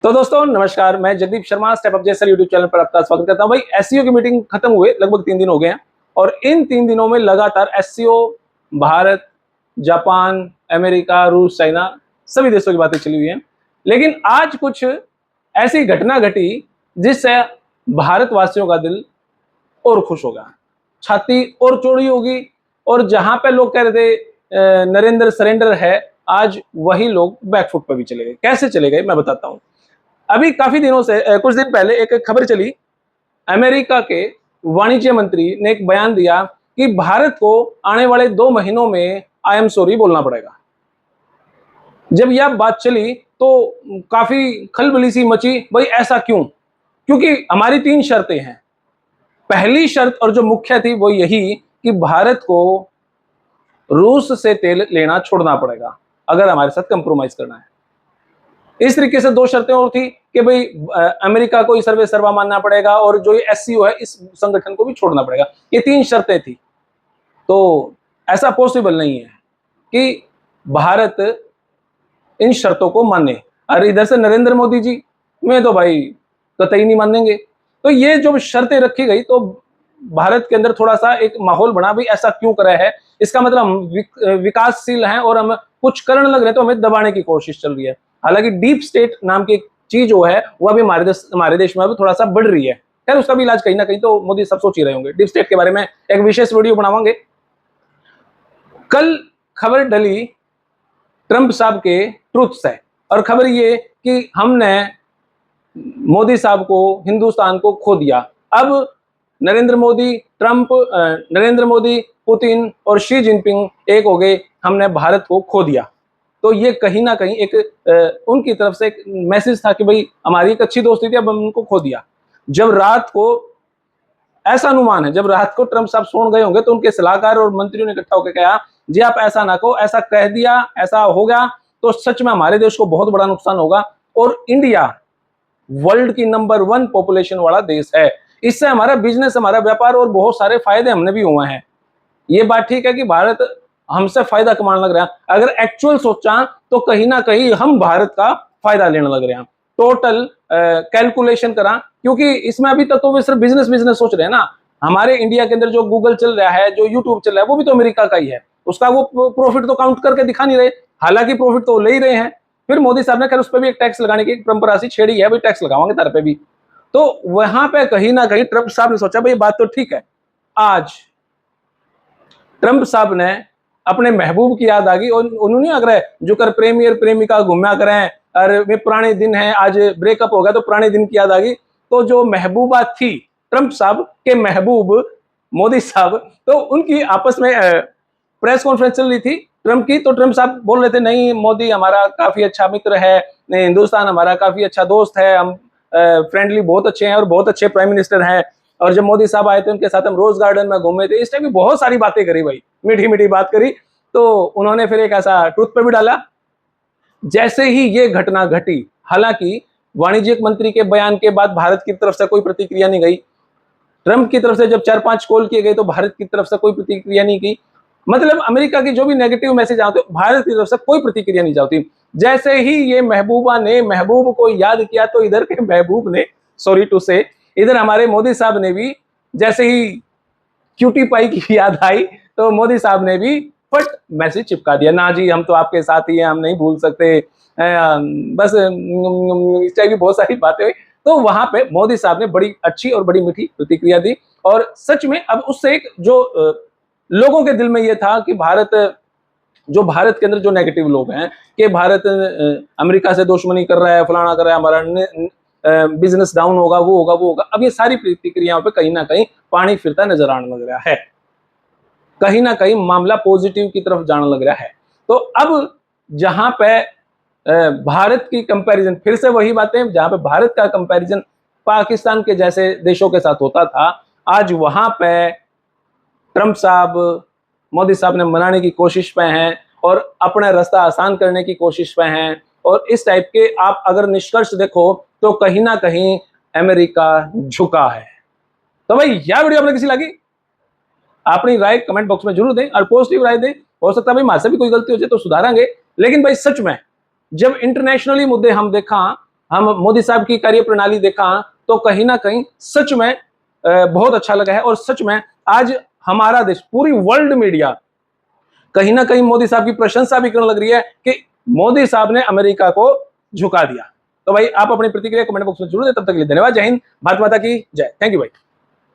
तो दोस्तों नमस्कार, मैं जगदीप शर्मा स्टेप अप जैसर यूट्यूब चैनल पर आपका स्वागत करता हूं। भाई एससीओ की मीटिंग खत्म हुए लगभग 3 दिन हो गए हैं और इन 3 दिनों में लगातार एससीओ भारत, जापान, अमेरिका, रूस, चाइना सभी देशों की बातें चली हुई हैं। लेकिन आज कुछ ऐसी घटना घटी जिससे भारतवासियों का दिल और खुश होगा, छाती और चौड़ी होगी। और जहां पे लोग कह रहे थे नरेंद्र सरेंडर है, आज वही लोग बैकफुट पर भी चले गए। कैसे चले गए मैं बताता हूं। अभी काफी दिनों से कुछ दिन पहले एक खबर चली, अमेरिका के वाणिज्य मंत्री ने एक बयान दिया कि भारत को आने वाले 2 महीनों में आई एम सॉरी बोलना पड़ेगा। जब यह बात चली तो काफी खलबली सी मची। भाई ऐसा क्यों? क्योंकि हमारी 3 शर्तें हैं। पहली शर्त और जो मुख्य थी वो यही कि भारत को रूस से तेल लेना छोड़ना पड़ेगा अगर हमारे साथ कंप्रोमाइज करना है। इस तरीके से 2 शर्तें और थी कि भाई अमेरिका को सर्वे सर्वा मानना पड़ेगा और जो ये एससीओ है इस संगठन को भी छोड़ना पड़ेगा। ये 3 शर्तें थी। तो ऐसा पॉसिबल नहीं है कि भारत इन शर्तों को माने। और इधर से नरेंद्र मोदी जी में तो भाई कतई नहीं मानेंगे। तो ये जो शर्तें रखी गई तो भारत के अंदर थोड़ा सा एक माहौल बना, भाई ऐसा क्यों करा है, इसका मतलब हम विकासशील हैं और हम कुछ करने लग रहे हैं तो हमें दबाने की कोशिश चल रही है। हालांकि डीप स्टेट नाम की एक चीज जो है वो अभी हमारे देश में अभी थोड़ा सा बढ़ रही है। खैर उसका भी इलाज कहीं ना कहीं तो मोदी सब सोच ही रहे होंगे। डीप स्टेट के बारे में एक विशेष वीडियो बनावांगे। कल खबर डली ट्रंप साहब के ट्रुथ से, और खबर ये कि हमने मोदी साहब को, हिंदुस्तान को खो दिया। अब नरेंद्र मोदी, ट्रंप, नरेंद्र मोदी, पुतिन और शी जिनपिंग एक हो गए, हमने भारत को खो दिया। तो ये कहीं ना कहीं एक उनकी तरफ से एक मैसेज था कि भाई हमारी एक अच्छी दोस्ती थी, अब हम उनको खो दिया। जब रात को, ऐसा अनुमान है, जब रात को ट्रंप साहब सो गए होंगे तो उनके सलाहकार और मंत्रियों ने इकट्ठा होकर कहा, जी आप ऐसा ना कहो, ऐसा कह दिया, ऐसा हो गया तो सच में हमारे देश को बहुत बड़ा नुकसान होगा। और इंडिया वर्ल्ड की नंबर 1 पॉपुलेशन वाला देश है। इससे हमारा बिजनेस, हमारा व्यापार और बहुत सारे फायदे हमने भी हुए हैं। ये बात ठीक है कि भारत हमसे फायदा कमाने लग रहा है। अगर एक्चुअल सोचा तो कहीं ना कहीं हम भारत का फायदा लेने लग रहे हैं। टोटल कैलकुलेशन करा, क्योंकि इसमें अभी तक तो वे सिर्फ बिजनेस बिजनेस सोच रहे हैं ना। हमारे इंडिया के अंदर जो गूगल चल रहा है, जो यूट्यूब चल रहा है, वो भी तो अमेरिका का ही है। उसका वो प्रॉफिट तो काउंट करके दिखा नहीं रहे, हालांकि प्रॉफिट तो ले ही रहे हैं। फिर मोदी साहब ने खैर उस पर भी एक टैक्स लगाने की परंपरा सी छेड़ी है, भाई टैक्स लगावांगे तार पे भी। तो वहां पे कहीं ना कहीं ट्रंप साहब ने सोचा भाई बात तो ठीक है। आज ट्रंप साहब ने अपने महबूब की याद आ गई और उन्होंने आग्रह जो कर प्रेमी और प्रेमिका घूमया करें, अरे वे पुराने दिन है, आज ब्रेकअप हो गया तो पुराने दिन की याद आ गई। तो जो महबूबा थी ट्रंप साहब के महबूब मोदी साहब, तो उनकी आपस में प्रेस कॉन्फ्रेंस चल रही थी ट्रंप की। तो ट्रंप साहब बोल रहे थे, नहीं मोदी हमारा काफी अच्छा मित्र है, नहीं हिंदुस्तान हमारा काफी अच्छा दोस्त है, हम फ्रेंडली बहुत अच्छे हैं और बहुत अच्छे प्राइम मिनिस्टर हैं। और जब मोदी साहब आए थे उनके साथ हम रोज गार्डन में घूमे थे। इस टाइप की बहुत सारी बातें करी भाई, मीठी मीठी बात करी। तो उन्होंने फिर एक ऐसा ट्रूथ पे भी डाला। जैसे ही ये घटना घटी, हालांकि वाणिज्यिक मंत्री के बयान के बाद भारत की तरफ से कोई प्रतिक्रिया नहीं गई। ट्रंप की तरफ से जब 4-5 कॉल किए गए तो भारत की तरफ से कोई प्रतिक्रिया नहीं की। मतलब अमेरिका की जो भी नेगेटिव मैसेज आते भारत की तरफ से कोई प्रतिक्रिया नहीं जाती। जैसे ही ये महबूबा ने महबूब को याद किया तो इधर के महबूब ने, सॉरी टू से, इधर हमारे मोदी साहब ने भी, जैसे ही क्यूटी पाई की याद आई तो मोदी साहब ने भी फट मैसेज चिपका दिया, ना जी हम तो आपके साथ ही हैं, हम नहीं भूल सकते, बस इस टाइप की बहुत सारी बातें हुई। तो वहां पे मोदी साहब ने बड़ी अच्छी और बड़ी मीठी प्रतिक्रिया दी। और सच में अब उससे एक जो लोगों के दिल में ये था कि भारत, जो भारत के अंदर जो नेगेटिव लोग हैं कि भारत अमेरिका से दुश्मनी कर रहा है, फलाना कर रहा है, हमारा बिजनेस डाउन होगा, वो होगा, वो होगा। अब ये सारी प्रतिक्रियाओं पे कहीं ना कहीं पानी फिरता नजर आने लग रहा है, कहीं ना कहीं मामला पॉजिटिव की तरफ जाने लग रहा है। तो अब जहां पे भारत की कंपैरिजन, फिर से वही बातें, जहां पे भारत का कंपैरिजन पाकिस्तान के जैसे देशों के साथ होता था, आज वहां पे ट्रंप साहब, मोदी साहब ने मनाने की कोशिश पे हैं और अपना रास्ता आसान करने की कोशिश पे हैं। और इस टाइप के आप अगर निष्कर्ष देखो तो कहीं ना कहीं अमेरिका झुका है। तो भाई यह वीडियो आपने किसी लगी, अपनी राय कमेंट बॉक्स में जरूर दें और पॉजिटिव राय दें। हो सकता है भाई मासे भी कोई गलती हो जाए तो सुधारेंगे, लेकिन भाई सच में जब इंटरनेशनली मुद्दे हम देखा, हम मोदी साहब की कार्य प्रणाली देखा तो कहीं ना कहीं सच में बहुत अच्छा लगा है। और सच में आज हमारा देश, पूरी वर्ल्ड मीडिया कहीं ना कहीं मोदी साहब की प्रशंसा भी करने लग रही है कि मोदी साहब ने अमेरिका को झुका दिया। तो भाई आप अपनी प्रतिक्रिया कमेंट बॉक्स में जरूर दें। तब तक के लिए धन्यवाद। जय हिंद, भारत माता की जय। थैंक यू भाई।